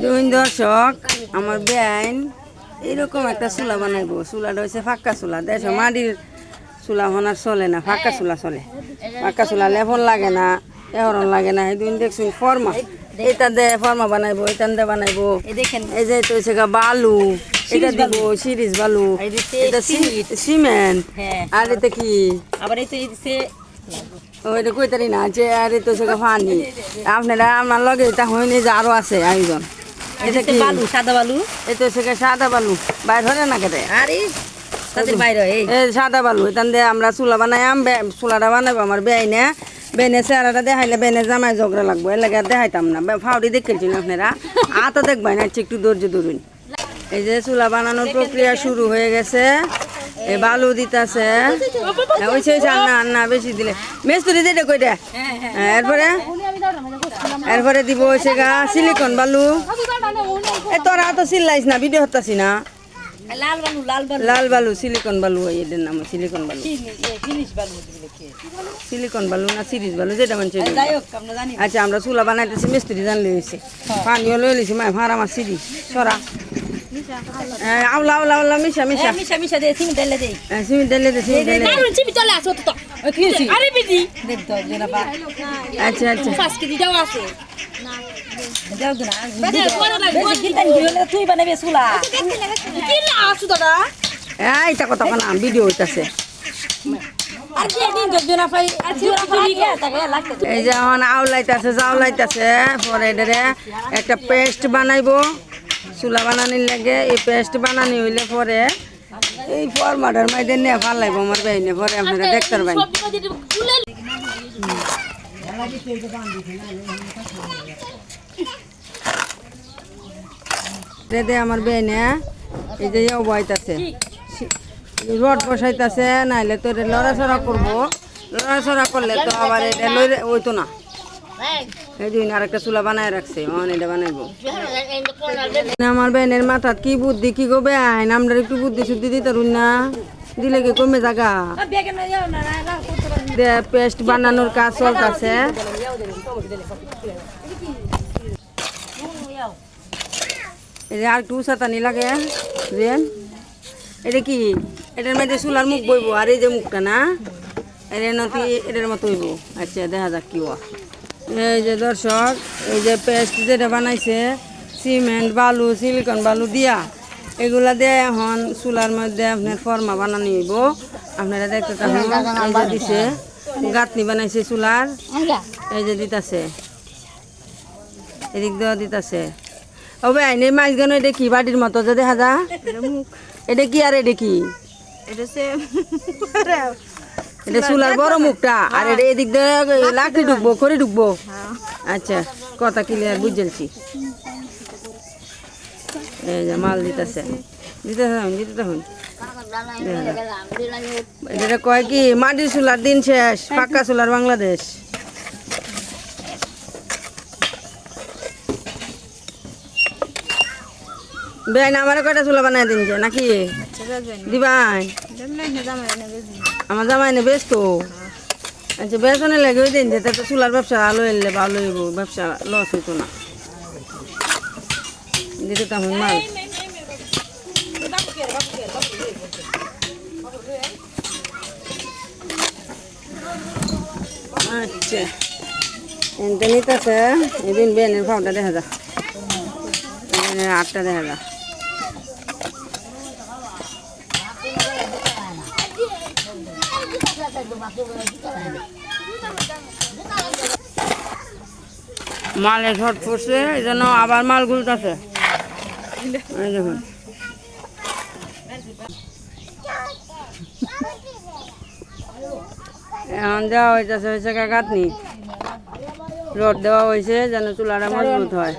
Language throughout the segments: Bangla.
দুই দর্শক আমার বেআইন এরকম একটা চুলা বানাইবো। চুলাটা হচ্ছে ফাঁকা চুলা। দেশ মাটির চুলা হনার চলে না, ফাঁকা চুলা চলে। ফাঁকা চুলা লেফন লাগে না, এহরন লাগে না। এই দুই দেখছুন ফর্মা, এটা দে ফর্মা বানাইবো, এটা দে বানাইবো। এই যে তো হচ্ছে বালু, এটা দিব সিরিজ বালু, এটা সিমেন্ট, আর এটা কি আবার এই তো এই দিছে ওইটা কই তারি না আছে। আর এটা হচ্ছে পানি। আপনারা আমার লগে এটা হয়নি যে আরো আছে আয়োজন। এটা কি বালু, সাদা বালু। এটা হচ্ছে সাদা বালু, বাইর হলে না কেটে আরে তাদের বাইরে এই সাদা বালু। এখান দিয়ে আমরা চুলা বানাইম, চুলাটা বানাবো আমার বেআইনে। বেনে চেহারাটা দেখাইলে বেনে জামাই ঝগড়া লাগবো, এর লাগে দেখাইতাম না। ফাউডি দেখেছেন আপনারা, আতা দেখবেন না, একটু ধৈর্য ধরুন। এই যে চুলা বানানোর প্রক্রিয়া শুরু হয়ে গেছে। এই বালু দিতেছে, ওইসে না বেশি দিলে মেস্তুরি যেটা কইটা। এরপরে দিব হচ্ছে গা সিলিকন বালু। এ তোরা তো চিল্লাইস না, ভিডিও হতাছি না। লাল বালু, লাল বালু, লাল বালু সিলিকন বালু, এদের নাম সিলিকন বালু। জিনিস বালু সিলিকন বালু না সিরিজ বালু যেটা মানছে। যাই হোক আমরা জানি। আচ্ছা আমরা চুলা বানাইতেছি, মিস্ত্রি জানলে হয়েছে। পানিও লই লিছি, মাই ভাড়া আমার সিরি সরা আউলা আউলা আউলা মিশা মিশা মিশা মিশা দে সিমি দেলে দে সিমেন্ট দিলে দে সিমেন্ট দিলে। কারণ চিপি চলে আসো তো কিছি আরে বিদি দেখ তো জেনা বা। আচ্ছা আচ্ছা 5 কেজি দাও আছে না দাও না বেশি কিনতেন কি হলে তুই বানাবে চুলা কি না আসু দাদা। এইটা কথা না ভিডিও হইতাছে। আর কি দিন জনা পাই আর চুলা পাই তাকে লাগতে। এই যে এখন আউলাইতাছে জাউলাইতাছে, পরে এটারে একটা পেস্ট বানাইবো চুলা বানানির লাগে। এই পেস্ট বানানি হইলে পরে এই ফরমাটার মাইদে নিয়ে ভাল লাগবো আমার বেইনে, পরে আপনারা দেখতে পারবেন। দে আমার বেইনে এই যে বইতাছে, রড বসাইতেছে, নাইলে তো লড়াচড়া করবো। লড়াচড়া করলে তো আবার এটা লই ওইতো না। এই দিন আর একটা চুলা বানায় রাখছে, এটা বানাইবো। আমার বেনের মাথাত কি বুদ্ধি, কি গো বেআইন, আমরা একটু বুদ্ধি শুদ্ধি দিতে পারুন না, দিলে কি কমে জাগা। পেস্ট বানানোর কাজ চলতেছে। এই যে আর একটু উষাতানি লাগে যে এটা কি, এটার মধ্যে চুলার মুখ বইবো, আর এই যে মুখটা না এর নতি এটার মতো হইব। আচ্ছা দেখা যাক কি। এই যে দর্শক, এই যে পেস্ট যেটা বানাইছে সিমেন্ট বালু সিলিকন বালু দিয়া, এগুলা দিয়ে এখন চুলার মধ্যে আপনার ফর্মা বানানি হইব। আপনারা দেখতে থাকুন। এই যে দিছে গাঁথনি বানাইছে চুলার, এই যে দিতাছে, এদিক দেওয়া দিতাছে। ও ভাই এই মাঝখানে এটা কি বাড়ির মতো যে দেখা যা, এটা কি আর এটা কি, এটা চুলার বড় মুখটা, আর এটা এদিক দিয়ে লাকড়ি ঢুকবো, খড়ি ঢুকবো। আচ্ছা কথা ক্লিয়ার বুঝছি। এই যে মাল দিতেছে, দিতে থাকুন। এটা কয় কি মাটির চুলার দিন শেষ, পাক্কা চুলার বাংলাদেশ। বেআইন আমার কয়টা চুলা বানাই দিন যে নাকি দিবাই, আমার জামাই নে ব্যস্ত। আচ্ছা বেতনে লাগে ওই দিন যে তো চুলার ব্যবসা আলো এলে ভালো হইব, ব্যবসা লস হইতো না। দিতে তখন মাল আচ্ছা এনতে নিতেছে। এদিন বেনের ভাবটা দেখা যা, বেনের আটটা দেখা যা। মালে শর্ট পড়ছে, এই জন্য আবার মাল গুলতেছে। দেখুন এখন দেওয়া হইতেছে হয়েছে গাঁথনি, রড দেওয়া হয়েছে যেন চুলাটা মজবুত হয়।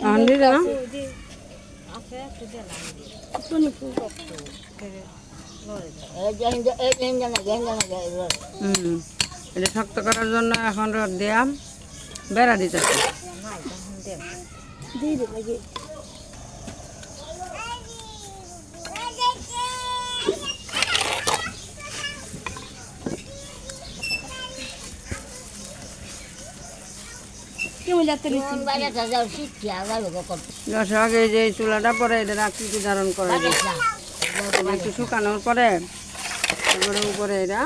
আনলি না এটা শক্ত করার জন্য এখন রড দিয়াম বেড়া দিতেছে দর্শক এই যে এই চুলাটা পরে এটা আকৃতি ধারণ করে একটু শুকানোর পরে তারপরে উপরে এটা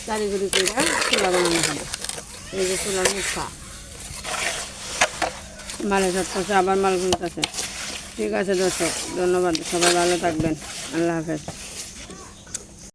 চারিগুড়ি করে চুলা বানানো হবে এই যে চুলার মুখা মালে চটকাছে আবার মাল গুলতেছে ঠিক আছে দর্শক ধন্যবাদ সবাই ভালো থাকবেন আল্লাহ হাফেজ